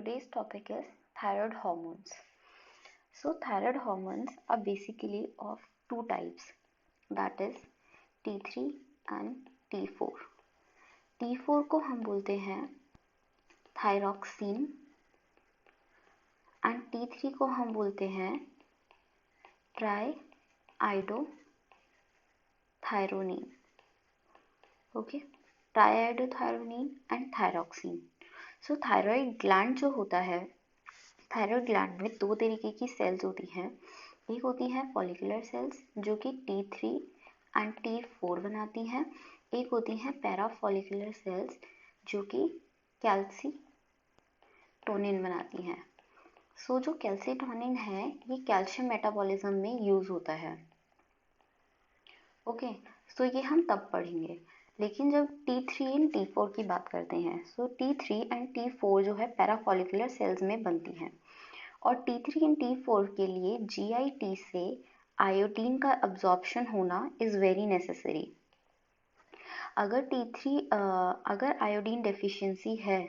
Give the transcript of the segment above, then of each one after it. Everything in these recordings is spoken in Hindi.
today's topic is thyroid hormones. So thyroid hormones are basically of two types, that is T3 and T4. T4 को हम बोलते हैं थायरॉक्सिन एंड T3 को हम बोलते हैं triiodothyronine. Okay, triiodothyronine and thyroxine. So thyroid gland जो होता है, थायरॉइड ग्लैंड में दो तरीके की सेल्स होती हैं. एक होती है फॉलिकुलर सेल्स जो कि T3 एंड T4 बनाती हैं. एक होती हैं पैराफॉलिकुलर सेल्स जो कि कैल्सीटोनिन बनाती हैं. सो जो कैल्सीटोनिन है ये कैल्शियम मेटाबॉलिज्म में यूज होता है. ओके, सो ये हम तब पढ़ेंगे. लेकिन जब T3 एंड T4 की बात करते हैं, सो T3 एंड T4 जो है पैराफॉलिकुलर सेल्स में बनती हैं और T3 एंड T4 के लिए GIT से आयोडीन का अब्जॉर्प्शन होना इज़ वेरी नेसेसरी. अगर आयोडीन डेफिशिएंसी है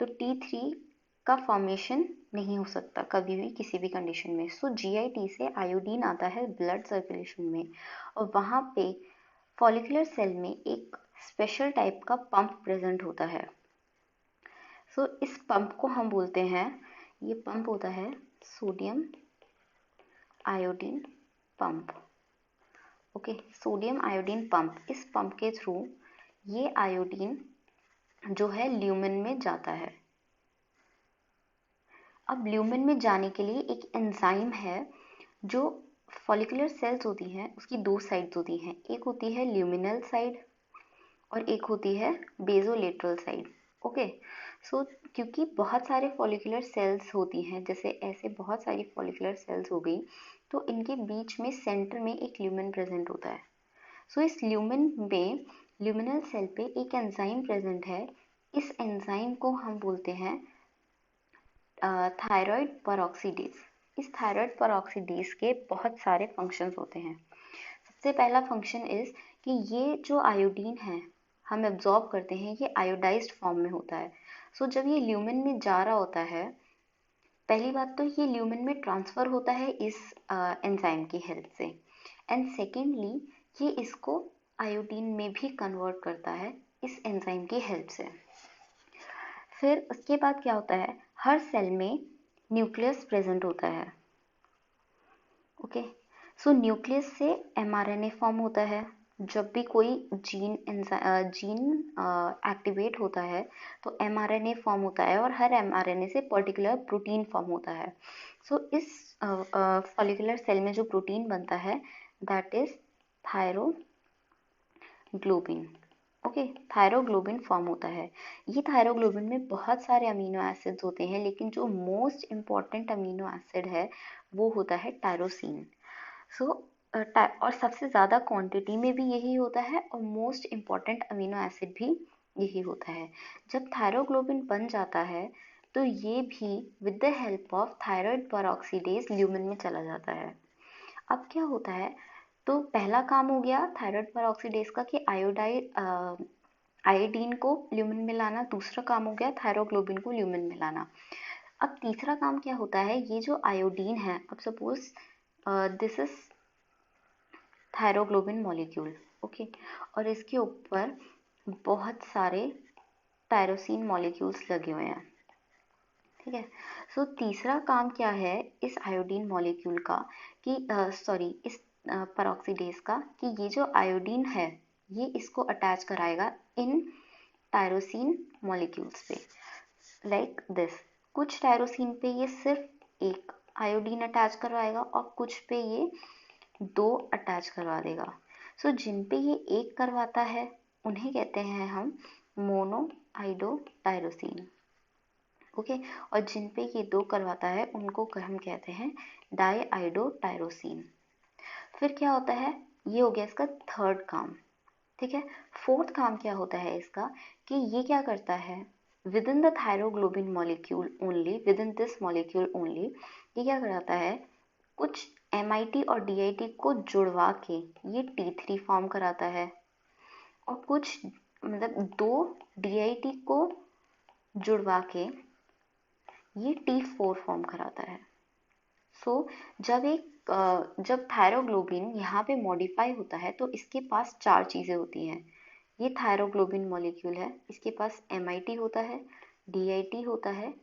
तो T3 का फॉर्मेशन नहीं हो सकता कभी भी किसी भी कंडीशन में. सो GIT से आयोडीन आता है ब्लड सर्कुलेशन में और वहाँ पे फॉलिकुलर सेल में एक स्पेशल टाइप का पंप प्रेजेंट होता है. सो इस पंप को हम बोलते हैं, ये पंप होता है sodium iodine pump. Okay, sodium iodine pump. इस पंप के थ्रू ये आयोडीन जो है ल्यूमेन में जाता है. अब ल्यूमेन में जाने के लिए एक एंजाइम है. जो फॉलिकुलर सेल्स होती हैं उसकी दो साइड्स होती हैं, एक होती है ल्यूमिनल साइड और एक होती है बेसोलेटरल साइड. ओके, सो क्योंकि बहुत सारे फॉलिकुलर सेल्स होती हैं, जैसे ऐसे बहुत सारी फॉलिकुलर सेल्स हो गई, तो इनके बीच में सेंटर में एक ल्यूमेन प्रेजेंट होता है. सो इस ल्यूमेन में, ल्यूमिनल सेल पे एक एंजाइम प्रेजेंट है. इस एंजाइम को हम बोलते हैं थायराइड पेरोक्सीडेज. इस थायराइड पेरोक्सीडेज के बहुत सारे फंक्शंस होते हैं. सबसे पहला फंक्शन इज कि ये जो आयोडीन है हम एब्जॉर्ब करते हैं, ये आयोडाइज्ड फॉर्म में होता है. सो जब ये ल्यूमेन में जा रहा होता है, पहली बात तो ये ल्यूमेन में ट्रांसफर होता है इस एंजाइम की हेल्प से, एंड सेकेंडली ये इसको आयोडीन में भी कन्वर्ट करता है इस एंजाइम की हेल्प से. फिर उसके बाद क्या होता है, हर सेल में न्यूक्लियस प्रेजेंट होता है. ओके, सो न्यूक्लियस से mRNA फॉर्म होता है. जब भी कोई जीन एक्टिवेट होता है तो mRNA फॉर्म होता है और हर mRNA से पर्टिकुलर प्रोटीन फॉर्म होता है. सो इस फॉलिकुलर सेल में जो प्रोटीन बनता है दैट इज थायरोग्लोबिन. ओके, थायरोग्लोबिन फॉर्म होता है. ये थायरोग्लोबिन में बहुत सारे अमीनो एसिड्स होते हैं, लेकिन जो मोस्ट इम्पॉर्टेंट अमीनो एसिड है वो होता है टायरोसिन. सो और सबसे ज़्यादा क्वांटिटी में भी यही होता है और मोस्ट इम्पॉर्टेंट अमीनो एसिड भी यही होता है. जब थायरोग्लोबिन बन जाता है तो ये भी with the help of thyroid peroxidase lumen में चला जाता है. अब क्या होता है, तो पहला काम हो गया थायराइड पेरोक्सीडेज का कि आयोडीन को ल्यूमेन में लाना. दूसरा काम हो गया थायरोग्लोबिन को ल्यूमेन में लाना. अब तीसरा काम क्या होता है, ये जो आयोडीन है, अब suppose this is thyroglobin molecule. Okay, और इसके ऊपर बहुत सारे टायरोसिन मॉलिक्यूल्स लगे हुए हैं. ठीक है, सो तीसरा काम क्या है इस आयोडीन मॉलिक्यूल का कि इस पेरोक्सीडेज का, कि ये जो आयोडीन है ये इसको अटैच कराएगा इन टायरोसिन मॉलिक्यूल्स पे, लाइक दिस. कुछ टायरोसिन पे ये सिर्फ एक आयोडीन अटैच करवाएगा और कुछ पे ये दो अटैच करवा देगा. सो जिन पे ये एक करवाता है उन्हें कहते हैं हम मोनोआइडोटायरोसिन. ओके, और जिन पे ये दो करवाता है उनको हम कहते हैं डाईआइडोटायरोसिन. फिर क्या होता है, ये हो गया इसका थर्ड काम. ठीक है, फोर्थ काम क्या होता है इसका, कि ये क्या करता है within the thyroglobin molecule only, within this molecule only, ये क्या कराता है, कुछ MIT और DIT को जुड़वा के ये T3 फॉर्म कराता है और कुछ मतलब दो DIT को जुड़वा के ये T4 फॉर्म कराता है। सो जब थायरोग्लोबिन यहाँ पे मॉडिफाई होता है तो इसके पास चार चीज़ें होती हैं। ये थायरोग्लोबिन मॉलिक्यूल है, इसके पास MIT होता है, DIT होता है,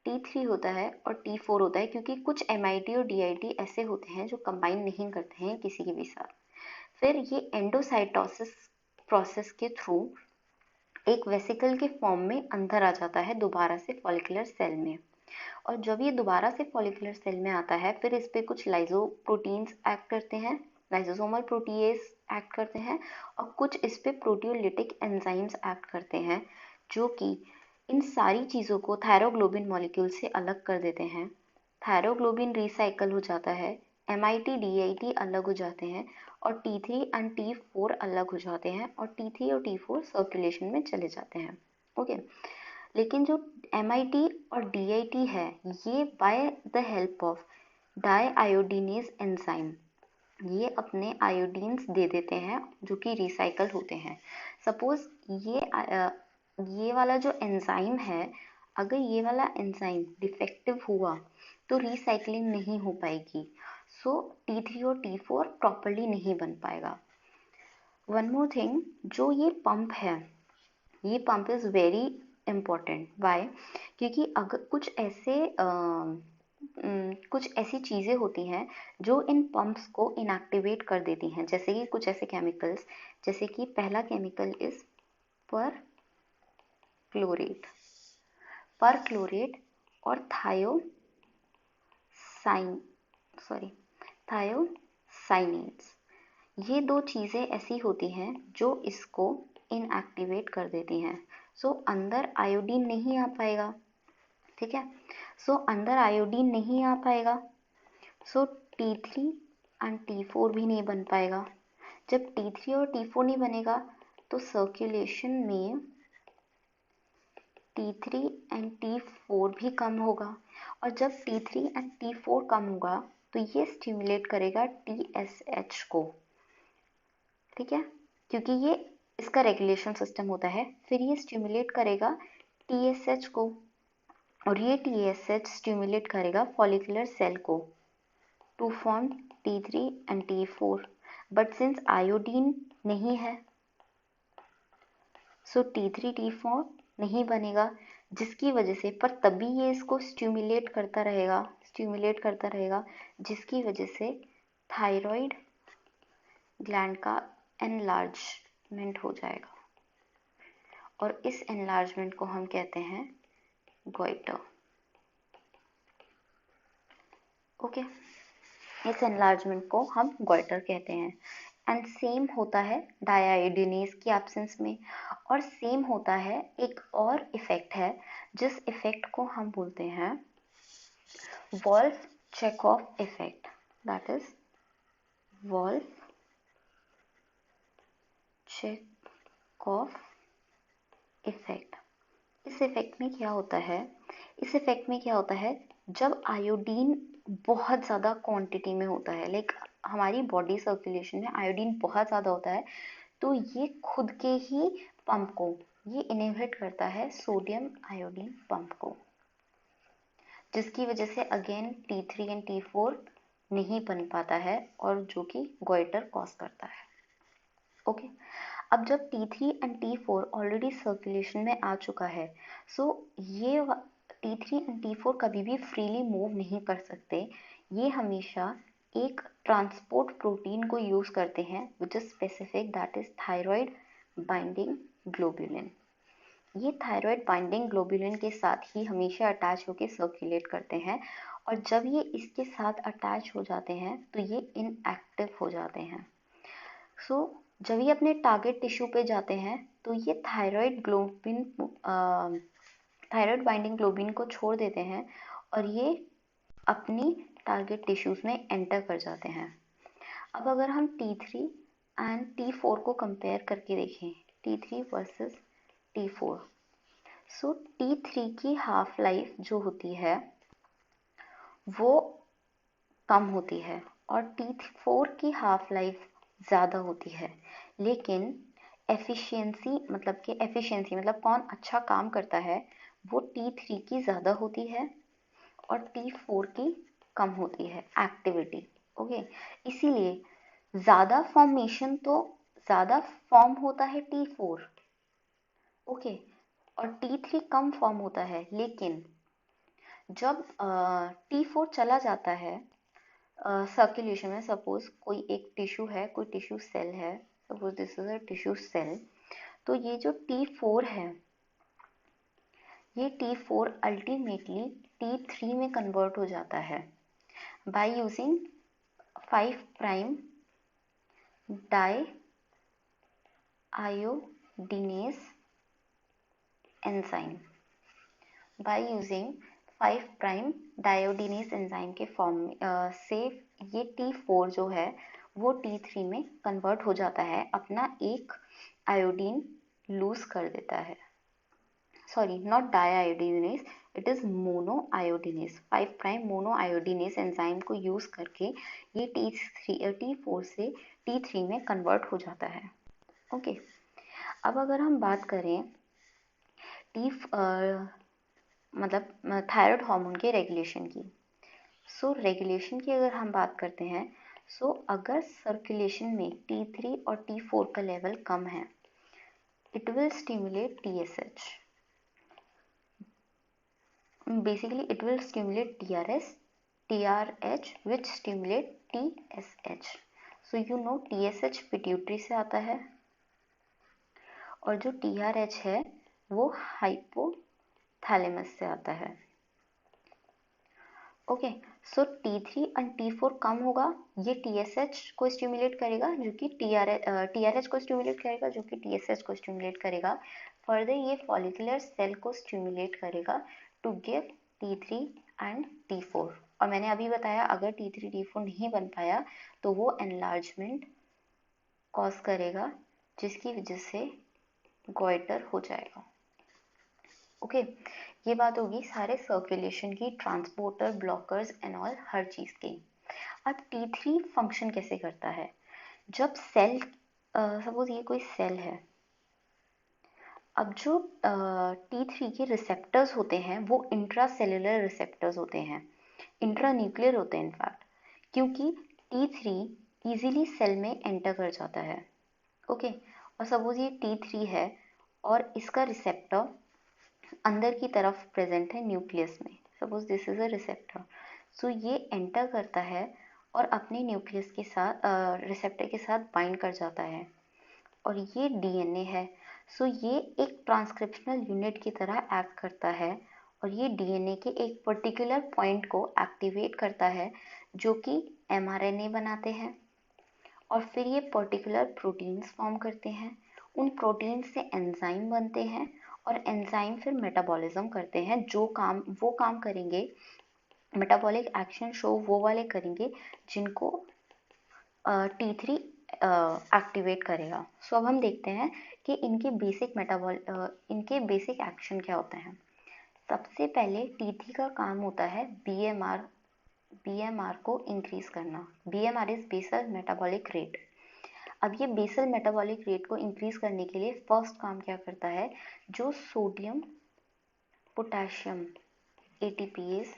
T3 होता है और T4 होता है, क्योंकि कुछ MIT और DIT ऐसे होते हैं जो कंबाइन नहीं करते हैं किसी के भी साथ। फिर ये एंडोसाइटोसिस प्रोसेस के थ्रू एक वेसिकल के फॉर्म में अंदर आ जाता है दोबारा से फॉलिकुलर सेल में। और जब ये दोबारा से फॉलिकुलर सेल में आता है फिर इस पे कुछ लाइजोप्रोटीन्स एक्ट करते हैं, लाइजोसोमल प्रोटीएज एक्ट करते हैं और कुछ इस पे प्रोटियोलिटिक एंजाइम्स एक्ट करते हैं जो कि इन सारी चीज़ों को थायरोग्लोबिन मॉलिक्यूल से अलग कर देते हैं। थायरोग्लोबिन रिसाइकल हो जाता है, MIT DIT अलग हो जाते हैं और T3 एंड T4 अलग हो जाते हैं और T3 और T4 सर्कुलेशन में चले जाते हैं। ओके, लेकिन जो MIT और DIT है ये by the help of deiodinase enzyme ये अपने आयोडीन्स दे देते हैं जो कि रिसाइकल होते हैं। सपोज ये वाला जो एंजाइम है, अगर ये वाला एंजाइम डिफेक्टिव हुआ तो रिसाइकलिंग नहीं हो पाएगी, सो T3 और T4 प्रॉपरली नहीं बन पाएगा। वन मोर थिंग, जो ये पंप है, ये pump is very important. Why? क्योंकि अगर कुछ ऐसी चीज़ें होती हैं जो इन पंप्स को इनएक्टिवेट कर देती हैं, जैसे कि कुछ ऐसे केमिकल्स, जैसे कि पहला केमिकल इज पर क्लोरेट और थायोसाइनेट्स। ये दो चीज़ें ऐसी होती हैं जो इसको इनएक्टिवेट कर देती हैं। सो अंदर आयोडीन नहीं आ पाएगा, ठीक है। सो अंदर आयोडीन नहीं आ पाएगा, सो T3 एंड T4 भी नहीं बन पाएगा। जब T3 और T4 नहीं बनेगा तो सर्कुलेशन में T3 एंड T4 भी कम होगा और जब T3 एंड T4 कम होगा तो ये स्टिमुलेट करेगा TSH को, ठीक है, क्योंकि ये इसका रेगुलेशन सिस्टम होता है। फिर ये स्टिमुलेट करेगा TSH को और ये TSH स्टिमुलेट करेगा फॉलिकुलर सेल को to form T3 and T4, but since iodine नहीं है सो T3 T4 नहीं बनेगा, जिसकी वजह से, पर तभी ये इसको स्टिमुलेट करता रहेगा जिसकी वजह से थायराइड ग्लैंड का एनलार्जमेंट हो जाएगा और इस एनलार्जमेंट को हम कहते हैं गोइटर। ओके, इस एनलार्जमेंट को हम गोइटर कहते हैं। एंड सेम होता है डाइआयोडीनेज की एब्सेंस में, और सेम होता है एक और इफेक्ट है जिस इफेक्ट को हम बोलते हैं wolf-Chekhov effect. That is wolf-Chekhov effect. इस इफेक्ट में क्या होता है, जब आयोडीन बहुत ज़्यादा क्वांटिटी में होता है, लाइक हमारी बॉडी सर्कुलेशन में आयोडीन बहुत ज़्यादा होता है, तो ये खुद के ही पंप को ये इनहिबिट करता है, सोडियम आयोडीन पंप को, जिसकी वजह से अगेन T3 एंड T4 नहीं बन पाता है और जो कि गोइटर कॉज करता है। ओके, अब जब T3 and T4 already circulation में आ चुका है, सो ये T3 एंड T4 कभी भी फ्रीली मूव नहीं कर सकते। ये हमेशा एक ट्रांसपोर्ट प्रोटीन को यूज करते हैं which is specific, that is thyroid binding globulin. ये थायराइड बाइंडिंग ग्लोबुलिन के साथ ही हमेशा अटैच होकर सर्कुलेट करते हैं और जब ये इसके साथ अटैच हो जाते हैं तो ये इनएक्टिव हो जाते हैं। सो जब ये अपने टारगेट टिश्यू पे जाते हैं तो ये थायराइड बाइंडिंग ग्लोबिन को छोड़ देते हैं और ये अपनी टारगेट टिश्यूज में एंटर कर जाते हैं। अब अगर हम T3 एंड T4 को कंपेयर करके देखें, T3 वर्सेस T4, सो T3 की हाफ लाइफ जो होती है वो कम होती है और T4 की हाफ लाइफ ज़्यादा होती है, लेकिन एफिशिएंसी मतलब कौन अच्छा काम करता है वो T3 की ज़्यादा होती है और T4 की कम होती है एक्टिविटी। ओके, इसीलिए ज़्यादा फॉर्म होता है T4। ओके, और T3 कम फॉर्म होता है, लेकिन जब T4 चला जाता है सर्कुलेशन में, सपोज कोई एक टिश्यू है, कोई टिश्यू सेल है, suppose this is a tissue cell, तो ये जो T4 है, ये T4 अल्टीमेटली T3 में कन्वर्ट हो जाता है by using 5 prime deiodinase enzyme. By using 5 prime deiodinase enzyme के फॉर्म से ये T4 जो है वो T3 में कन्वर्ट हो जाता है, अपना एक आयोडीन लूज कर देता है। Sorry, not deiodinase, it is mono iodinase. 5 prime mono iodinase enzyme को यूज करके ये T4 से T3 में कन्वर्ट हो जाता है। ओके, अब अगर हम बात करें मतलब थायराइड हार्मोन के रेगुलेशन की, सो रेगुलेशन की अगर हम बात करते हैं, सो अगर सर्कुलेशन में T3 और T4 का लेवल कम है, it will stimulate TSH. Basically, it will stimulate TRH, which stimulate TSH. So you know TSH pituitary से आता है और जो TRH है वो हाइपोथैलेमस से आता है। Okay, so T3 and T4 कम होगा, ये TSH को स्टिमुलेट करेगा जो कि TRH को स्टिमुलेट करेगा जो कि TSH को स्टिमुलेट करेगा। फर्दर ये फॉलिकुलर सेल को स्टिमुलेट करेगा to give T3 and T4। और मैंने अभी बताया अगर T3 T4 नहीं बन पाया तो वो एनलार्जमेंट कॉज करेगा, जिसकी वजह से गॉइटर हो जाएगा। ओके, ये बात होगी सारे सर्कुलेशन की, ट्रांसपोर्टर, ब्लॉकर्स एंड ऑल, हर चीज़ की। अब T3 फंक्शन कैसे करता है? जब सेल सपोज ये कोई सेल है, अब जो T3 के रिसेप्टर्स होते हैं वो इंट्रासेलुलर रिसेप्टर्स होते हैं, इंट्रान्यूक्लियर होते हैं इनफैक्ट, क्योंकि T3 इजीली सेल में एंटर कर जाता है। ओके, और सपोज ये T3 है और इसका रिसेप्टर अंदर की तरफ प्रेजेंट है न्यूक्लियस में, suppose this is a receptor. So ये एंटर करता है और अपने न्यूक्लियस के साथ रिसेप्टर के साथ बाइंड कर जाता है, और ये डीएनए है। सो ये एक ट्रांसक्रिप्शनल यूनिट की तरह एक्ट करता है और ये डीएनए के एक पर्टिकुलर पॉइंट को एक्टिवेट करता है जो कि एमआरएनए बनाते हैं, और फिर ये पर्टिकुलर प्रोटीन्स फॉर्म करते हैं। उन प्रोटीन से एंजाइम बनते हैं और एंजाइम फिर मेटाबॉलिज्म करते हैं, वो काम करेंगे, मेटाबॉलिक एक्शन शो वो वाले करेंगे जिनको T3 एक्टिवेट करेगा। सो अब हम देखते हैं कि इनके बेसिक एक्शन क्या होते हैं। सबसे पहले T3 का काम होता है BMR को इंक्रीज करना। BMR is basal metabolic rate. अब ये बेसल मेटाबॉलिक रेट को इंक्रीज करने के लिए फर्स्ट काम क्या करता है, जो सोडियम पोटेशियम ATPase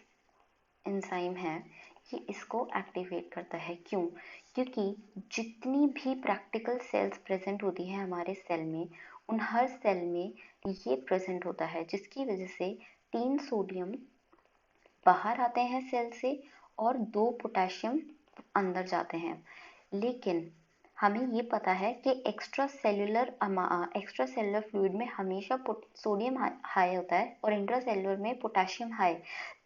एंजाइम है, ये इसको एक्टिवेट करता है। क्यों? क्योंकि जितनी भी प्रैक्टिकल सेल्स प्रेजेंट होती हैं हमारे सेल में, उन हर सेल में ये प्रेजेंट होता है, जिसकी वजह से 3 सोडियम बाहर आते हैं सेल से और 2 पोटेशियम अंदर जाते हैं। लेकिन हमें ये पता है कि एक्स्ट्रा सेलुलर फ्लूइड में हमेशा सोडियम हाई होता है और इंट्रा सेलुलर में पोटेशियम हाई।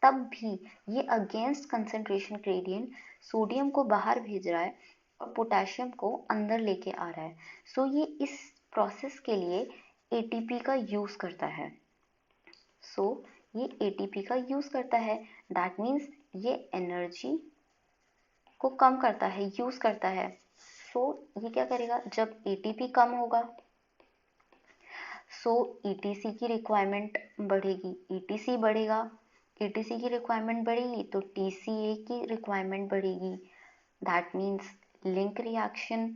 तब भी ये अगेंस्ट कंसंट्रेशन ग्रेडियंट सोडियम को बाहर भेज रहा है और पोटेशियम को अंदर लेके आ रहा है। सो ये इस प्रोसेस के लिए ATP का यूज करता है। ये ATP का यूज करता है, दैट मीन्स ये एनर्जी को कम करता है, यूज करता है। ये क्या करेगा, जब ATP कम होगा ETC की रिक्वायरमेंट बढ़ेगी, ETC बढ़ेगा, ETC की रिक्वायरमेंट बढ़ेगी तो TCA की रिक्वायरमेंट बढ़ेगी, दैट मीन्स लिंक रिएक्शन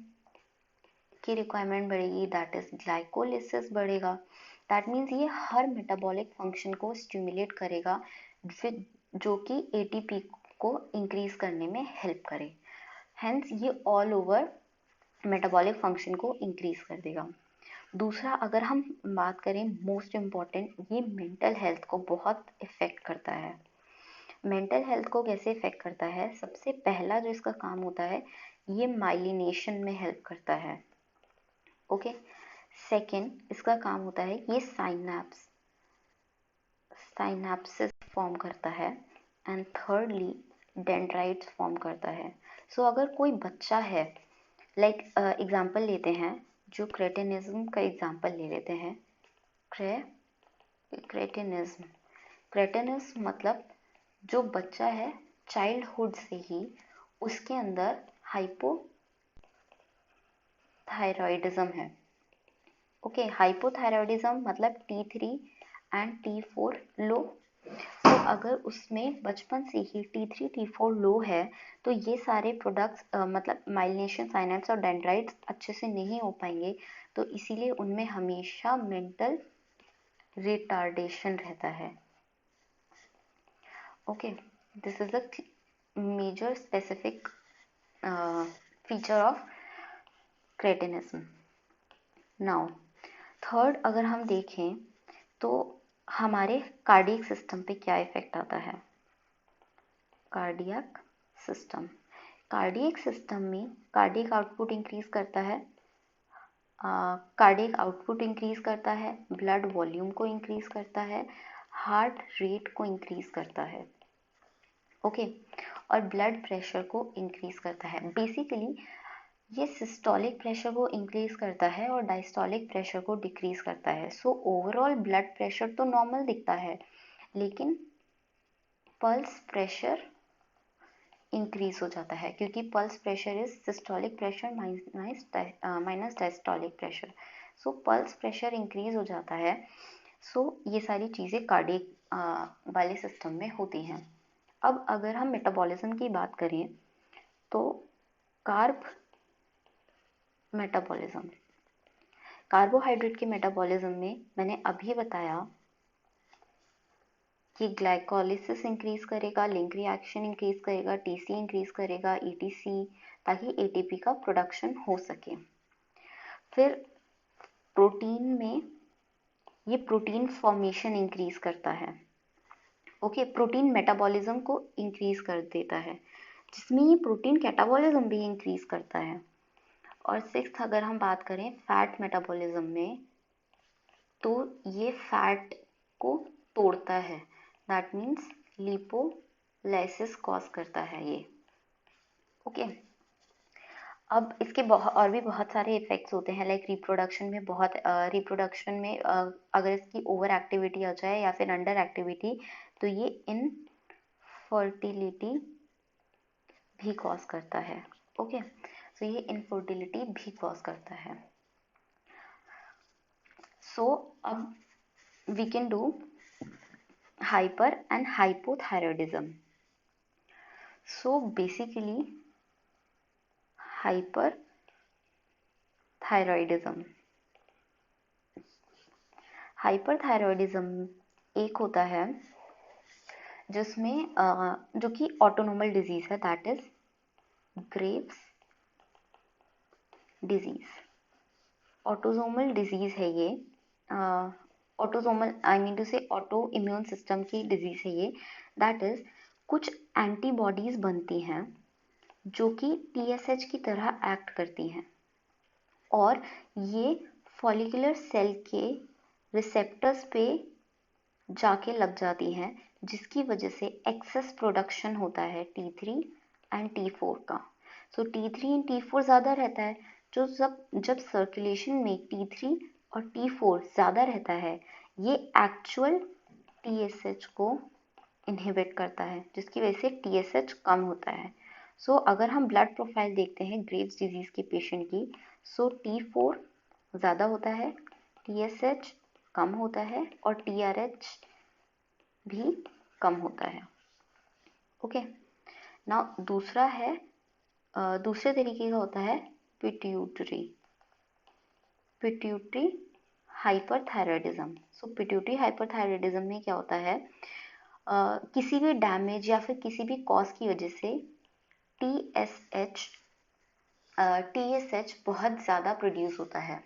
की रिक्वायरमेंट बढ़ेगी, दैट इज ग्लाइकोलिसिस बढ़ेगा। दैट मीन्स ये हर मेटाबॉलिक फंक्शन को स्टिमुलेट करेगा जो कि एटीपी को इंक्रीज करने में हेल्प करे। हेंस ये ऑल ओवर मेटाबॉलिक फंक्शन को इंक्रीज कर देगा। दूसरा, अगर हम बात करें मोस्ट इम्पॉर्टेंट, ये मेंटल हेल्थ को बहुत इफेक्ट करता है। मेंटल हेल्थ को कैसे इफेक्ट करता है? सबसे पहला जो इसका काम होता है, ये माइलिनेशन में हेल्प करता है। ओके। सेकेंड, इसका काम होता है ये साइनैप्सिस फॉर्म करता है। एंड थर्डली डेंड्राइट्स फॉर्म करता है। सो अगर कोई बच्चा है, लाइक एग्जांपल लेते हैं, जो क्रेटिनिज्म का एग्जांपल ले लेते हैं। क्रेटिनिज्म मतलब जो बच्चा है चाइल्डहुड से ही उसके अंदर हाइपोथायरॉयडिज्म है। ओके, हाइपोथायरॉयडिज्म मतलब T3 एंड T4 लो। तो अगर उसमें बचपन से ही T3 T4 लो है तो ये सारे प्रोडक्ट्स मतलब माइलिनेशन, साइनैप्स और डेंड्राइट्स अच्छे से नहीं हो पाएंगे, तो इसीलिए उनमें हमेशा मेंटल रिटार्डेशन रहता है। Okay, this is the major specific feature of cretinism. Now third, अगर हम देखें तो हमारे कार्डियक सिस्टम पे क्या इफेक्ट आता है? कार्डियक सिस्टम में कार्डियक आउटपुट इंक्रीज करता है, ब्लड वॉल्यूम को इंक्रीज करता है, हार्ट रेट को इंक्रीज करता है। ओके, और ब्लड प्रेशर को इंक्रीज करता है। बेसिकली ये सिस्टोलिक प्रेशर को इंक्रीज करता है और डायस्टोलिक प्रेशर को डिक्रीज करता है। सो ओवरऑल ब्लड प्रेशर तो नॉर्मल दिखता है, लेकिन पल्स प्रेशर इंक्रीज हो जाता है, क्योंकि pulse pressure is systolic pressure minus diastolic pressure. So pulse pressure increase हो जाता है। सो ये सारी चीज़ें कार्डियक वाले सिस्टम में होती हैं। अब अगर हम मेटाबॉलिज्म की बात करें तो मेटाबॉलिज्म, कार्बोहाइड्रेट के मेटाबॉलिज्म में मैंने अभी बताया कि ग्लाइकोलिसिस इंक्रीज करेगा, लिंक रिएक्शन इंक्रीज करेगा, टीसी इंक्रीज करेगा, ईटीसी, ताकि एटीपी का प्रोडक्शन हो सके। फिर प्रोटीन में ये प्रोटीन फॉर्मेशन इंक्रीज करता है। ओके, प्रोटीन मेटाबॉलिज्म को इंक्रीज कर देता है, जिसमें ये प्रोटीन कैटाबॉलिज्म भी इंक्रीज करता है। और सिक्स्थ, अगर हम बात करें फैट मेटाबॉलिज्म में, तो ये फैट को तोड़ता है, दैट मीन्स लिपोलाइसिस कॉज करता है ये। ओके, अब इसके और भी बहुत सारे इफेक्ट्स होते हैं, लाइक रिप्रोडक्शन में अगर इसकी ओवर एक्टिविटी आ जाए या फिर अंडर एक्टिविटी, तो ये इनफर्टिलिटी भी कॉज करता है। ओके, सो ये इनफर्टिलिटी भी कॉज करता है। सो अब we can do hyper and hypothyroidism. So basically hyperthyroidism एक होता है जिसमें जो कि ऑटोनोमल डिजीज है, that is Graves disease. Autosomal disease है ये, autosomal I mean to say auto immune system की डिजीज है ये। दैट इज कुछ एंटीबॉडीज बनती हैं जो कि TSH की तरह एक्ट करती हैं और ये फॉलिकुलर सेल के रिसेप्टर्स पे जाके लग जाती हैं, जिसकी वजह से एक्सेस प्रोडक्शन होता है T3 एंड T4 का। सो T3 एंड T4 ज़्यादा रहता है, जो जब सर्कुलेशन में T3 और T4 ज़्यादा रहता है, ये एक्चुअल TSH को इनहिबिट करता है, जिसकी वजह से TSH कम होता है। सो अगर हम ब्लड प्रोफाइल देखते हैं ग्रेव्स डिजीज के पेशेंट की, सो T4 ज़्यादा होता है, TSH कम होता है और TRH भी कम होता है। ओके, नाउ दूसरा है दूसरे तरीके का होता है पिट्यूटरी हाइपरथायरॉयडिज्म। सो पिट्यूटरी हाइपरथायरॉयडिज्म में क्या होता है, किसी भी डैमेज या फिर किसी भी कॉज की वजह से टीएसएच बहुत ज़्यादा प्रोड्यूस होता है।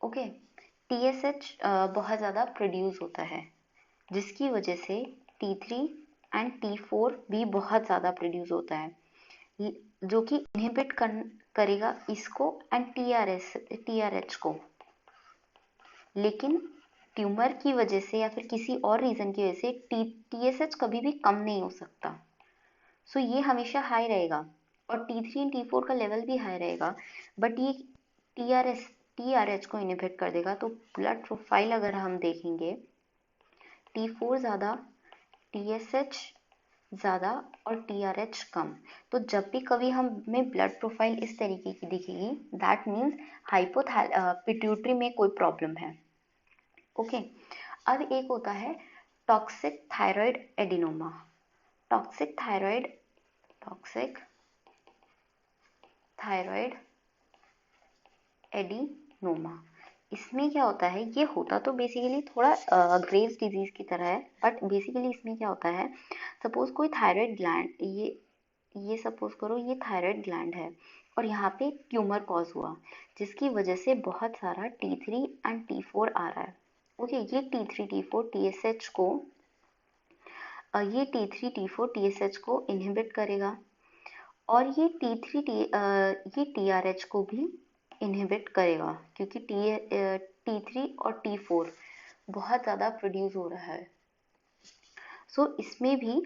ओके, टीएसएच बहुत ज़्यादा प्रोड्यूस होता है, जिसकी वजह से T3 एंड T4 भी बहुत ज़्यादा प्रोड्यूस होता है, जो कि इनहिबिट करेगा इसको एंड टीआरएच को। लेकिन ट्यूमर की वजह से या फिर किसी और रीज़न की वजह से टीएसएच कभी भी कम नहीं हो सकता। सो ये हमेशा हाई रहेगा और T3 एंड T4 का लेवल भी हाई रहेगा, बट ये टीआरएच को इनहिबिट कर देगा। तो ब्लड प्रोफाइल अगर हम देखेंगे, T4 ज़्यादा, TSH ज़्यादा और TRH कम। तो जब भी कभी हमें ब्लड प्रोफाइल इस तरीके की दिखेगी, दैट मीन्स पिट्यूटरी में कोई प्रॉब्लम है। ओके, अब एक होता है toxic thyroid adenoma. Toxic thyroid adenoma, इसमें क्या होता है, ये होता तो बेसिकली थोड़ा ग्रेव्स डिजीज की तरह है, बट बेसिकली इसमें क्या होता है, सपोज कोई थायराइड ग्लैंड, ये सपोज करो ये थायराइड ग्लैंड है और यहाँ पे ट्यूमर कॉज हुआ, जिसकी वजह से बहुत सारा T3 एंड T4 आ रहा है। ओके, ये T3 T4 TSH को ये T3 T4 TSH को इनहिबिट करेगा और ये TRH को भी इनहिबिट करेगा, क्योंकि T3 और T4 बहुत ज़्यादा प्रोड्यूस हो रहा है। सो इसमें भी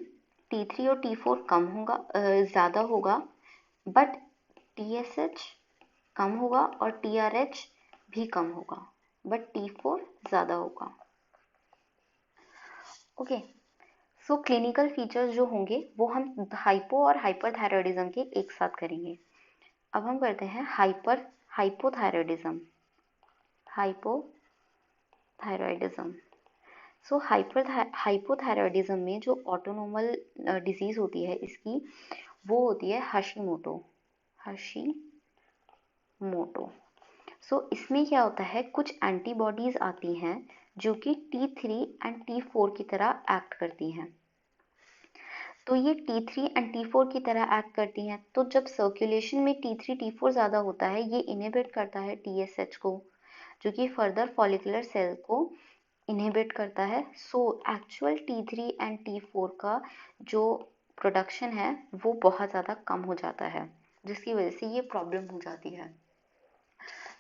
T3 और T4 कम होगा, ज़्यादा होगा, बट TSH कम होगा और TRH भी कम होगा, बट T4 ज़्यादा होगा। ओके, सो क्लिनिकल फीचर्स जो होंगे वो हम हाइपो और हाइपरथायरॉयडिज्म के एक साथ करेंगे। अब हम करते हैं हाइपोथायरॉयडिज्म। सो हाइपोथायरॉयडिज्म में जो ऑटोनोमल डिजीज होती है इसकी, वो होती है हशीमोटो। सो इसमें क्या होता है, कुछ एंटीबॉडीज आती हैं जो कि T3 एंड T4 की तरह एक्ट करती हैं। तो ये T3 एंड T4 की तरह एक्ट करती हैं, तो जब सर्कुलेशन में T3 T4 ज़्यादा होता है, ये इनहिबिट करता है TSH को, जो कि फर्दर फॉलिकुलर सेल को इनहिबिट करता है। So actual T3 and T4 का जो प्रोडक्शन है वो बहुत ज़्यादा कम हो जाता है, जिसकी वजह से ये प्रॉब्लम हो जाती है।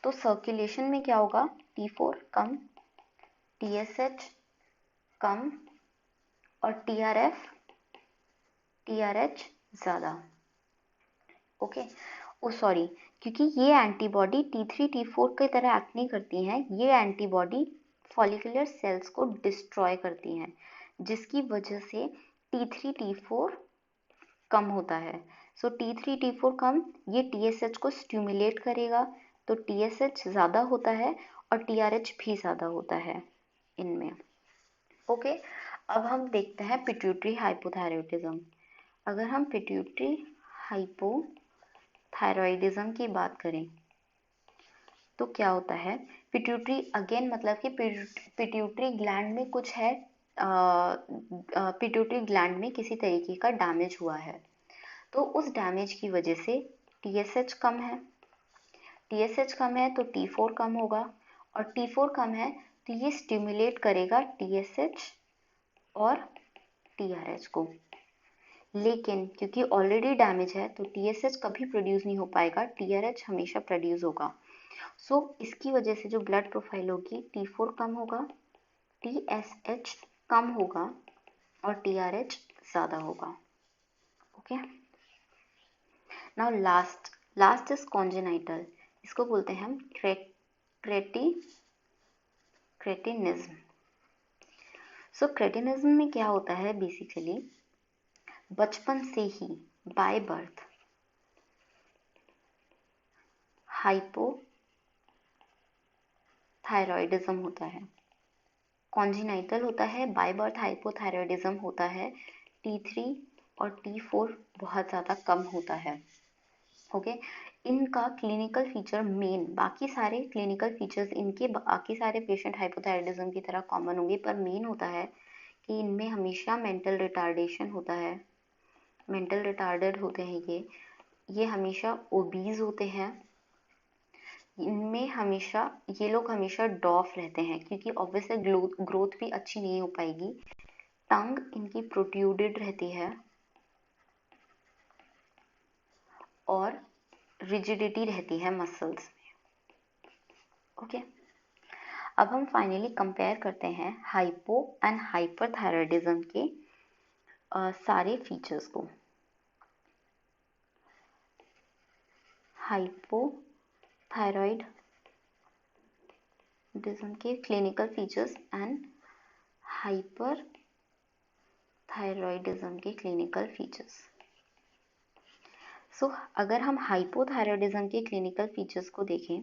तो सर्कुलेशन में क्या होगा, T4 कम, TSH कम और TRH ज़्यादा। ओके, सॉरी, क्योंकि ये एंटीबॉडी T3 T4 की तरह एक्ट नहीं करती हैं, ये एंटीबॉडी फॉलिकुलर सेल्स को डिस्ट्रॉय करती हैं, जिसकी वजह से T3 T4 कम होता है। सो T3 T4 कम, ये TSH को स्टिमुलेट करेगा, तो TSH ज़्यादा होता है और TRH भी ज़्यादा होता है इनमें। ओके, अब हम देखते हैं पिट्यूटरी हाइपोथायरॉयडिज्म। अगर हम पिट्यूटरी हाइपोथायरॉयडिज्म की बात करें तो क्या होता है, पिट्यूटरी अगेन मतलब कि पिट्यूटरी ग्लैंड में कुछ है, पिट्यूटरी ग्लैंड में किसी तरीके का डैमेज हुआ है, तो उस डैमेज की वजह से TSH कम है, तो T4 कम होगा और T4 कम है तो ये स्टिमुलेट करेगा TSH और TRH को। लेकिन क्योंकि ऑलरेडी डैमेज है तो TSH कभी प्रोड्यूस नहीं हो पाएगा, TRH हमेशा प्रोड्यूस होगा। सो इसकी वजह से जो ब्लड प्रोफाइल होगी, T4 कम होगा, TSH कम होगा और TRH ज़्यादा होगा। Okay, now last is congenital. इसको बोलते हैं हम क्रेटिनिज्म। सो क्रेटिनिज्म में क्या होता है, बेसिकली बचपन से ही बाय बर्थ हाइपोथायरॉयडिज्म होता है, कॉन्जेनाइटल होता है, बाय बर्थ हाइपोथायरॉयडिज्म होता है, T3 और T4 बहुत ज़्यादा कम होता है। ओके, इनका क्लिनिकल फीचर मेन, बाकी सारे क्लिनिकल फीचर्स इनके बाकी सारे पेशेंट हाइपोथायरॉयडिज्म की तरह कॉमन होंगे, पर मेन होता है इनमें हमेशा मेंटल रिटार्डेशन होता है, मेंटल रिटार्डेड होते हैं ये हमेशा ओबीज होते हैं, इनमें हमेशा ये लोग हमेशा डॉफ रहते हैं क्योंकि ऑब्वियसली ग्रोथ भी अच्छी नहीं हो पाएगी। टंग इनकी प्रोट्रूडेड रहती है और रिजिडिटी रहती है मसल्स में। ओके, अब हम फाइनली कंपेयर करते हैं हाइपो एंड हाइपरथायराइडिज्म के सारे फीचर्स को। हाइपोथायराइडिज्म के क्लिनिकल फीचर्स एंड हाइपरथायराइडिज्म के क्लिनिकल फीचर्स। सो अगर हम हाइपोथायराइडिज्म के क्लिनिकल फीचर्स को देखें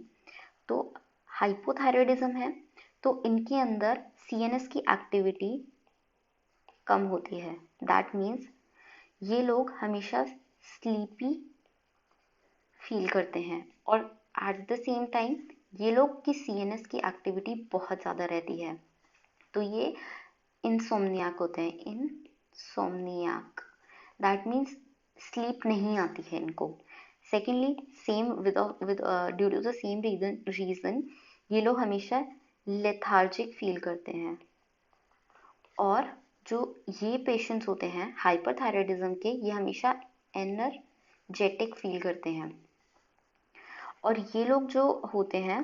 तो हाइपोथायराइडिज्म है तो इनके अंदर सीएनएस की एक्टिविटी कम होती है। दैट मीन्स ये लोग हमेशा स्लीपी फील करते हैं और एट द सेम टाइम ये लोग की सीएनएस की एक्टिविटी बहुत ज़्यादा रहती है, तो ये इंसोम्नियाक होते हैं। इंसोम्नियाक दैट मीन्स स्लीप नहीं आती है इनको। Secondly same with due to the same reason ये लोग हमेशा लेथार्जिक फील करते हैं। और जो ये पेशेंट्स होते हैं हाइपरथायराइडिज्म के, ये हमेशा एनर्जेटिक फील करते हैं। और ये लोग जो होते हैं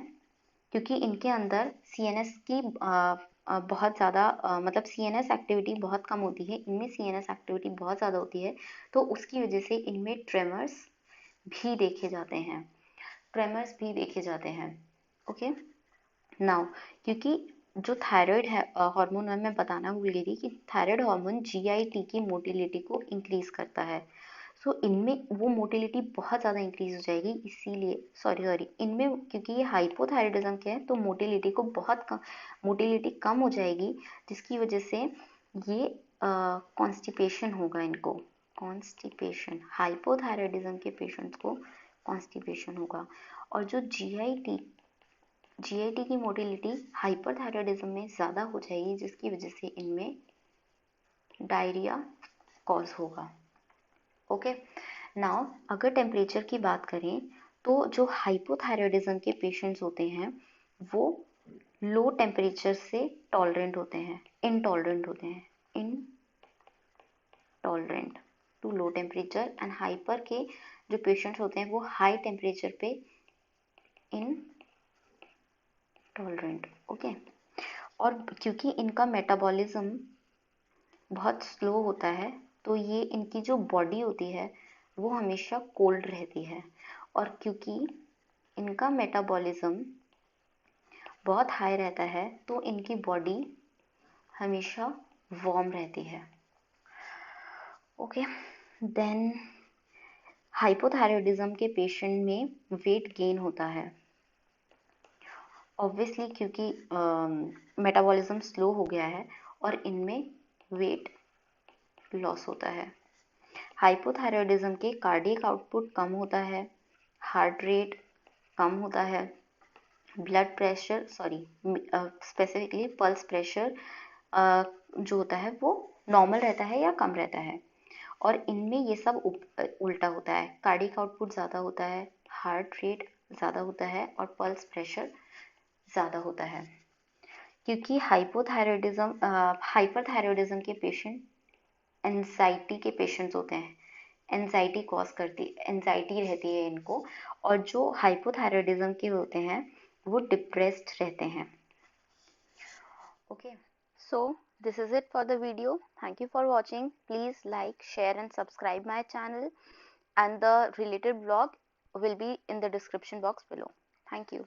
क्योंकि इनके अंदर सीएनएस की बहुत ज़्यादा मतलब सीएनएस एक्टिविटी बहुत कम होती है, इनमें सीएनएस एक्टिविटी बहुत ज़्यादा होती है, तो उसकी वजह से इनमें ट्रेमर्स भी देखे जाते हैं। ओके, नाउ क्योंकि जो थायराइड है हार्मोन, मैं बताना भूल गई थी कि थायराइड हार्मोन जीआईटी की मोटिलिटी को इंक्रीज करता है। सो इनमें वो मोटिलिटी बहुत ज़्यादा इंक्रीज हो जाएगी, इसीलिए सॉरी इनमें क्योंकि ये हाइपोथायराइडिज्म के हैं तो मोटिलिटी कम हो जाएगी, जिसकी वजह से ये कॉन्स्टिपेशन होगा इनको। कॉन्स्टिपेशन, हाइपोथायराइडिज्म के पेशेंट्स को कॉन्स्टिपेशन होगा। और जो जीआईटी की मोटिलिटी हाइपरथायराइडिज्म में ज़्यादा हो जाएगी, जिसकी वजह से इनमें डायरिया कॉज होगा। ओके, नाउ अगर टेम्परेचर की बात करें तो जो हाइपोथायराइडिज्म के पेशेंट्स होते हैं वो लो टेम्परेचर से intolerant to low temperature, and hyper के जो पेशेंट्स होते हैं वो हाई टेम्परेचर पे इनटॉलरेंट। ओके, और क्योंकि इनका मेटाबॉलिज्म बहुत स्लो होता है तो ये इनकी जो बॉडी होती है वो हमेशा कोल्ड रहती है, और क्योंकि इनका मेटाबॉलिज्म बहुत हाई रहता है तो इनकी बॉडी हमेशा वार्म रहती है। ओके, देन हाइपोथायराइडिज्म के पेशेंट में वेट गेन होता है, ऑब्वियसली क्योंकि मेटाबॉलिज्म स्लो हो गया है और इनमें वेट लॉस होता है। हाइपोथायराइडिज्म के कार्डियक आउटपुट कम होता है, हार्ट रेट कम होता है, blood pressure specifically pulse pressure जो होता है वो नॉर्मल रहता है या कम रहता है। और इनमें ये सब उल्टा होता है, कार्डियक आउटपुट ज़्यादा होता है, हार्ट रेट ज़्यादा होता है और पल्स प्रेशर ज़्यादा होता है। क्योंकि हाइपरथायराइडिज्म के पेशेंट एंजाइटी के पेशेंट्स होते हैं, एंजाइटी रहती है इनको, और जो हाइपोथायराइडिज्म के होते हैं वो डिप्रेस्ड रहते हैं। Okay, so this is it for the video. Thank you for watching. Please like, share and subscribe my channel, and the related blog will be in the description box below. Thank you.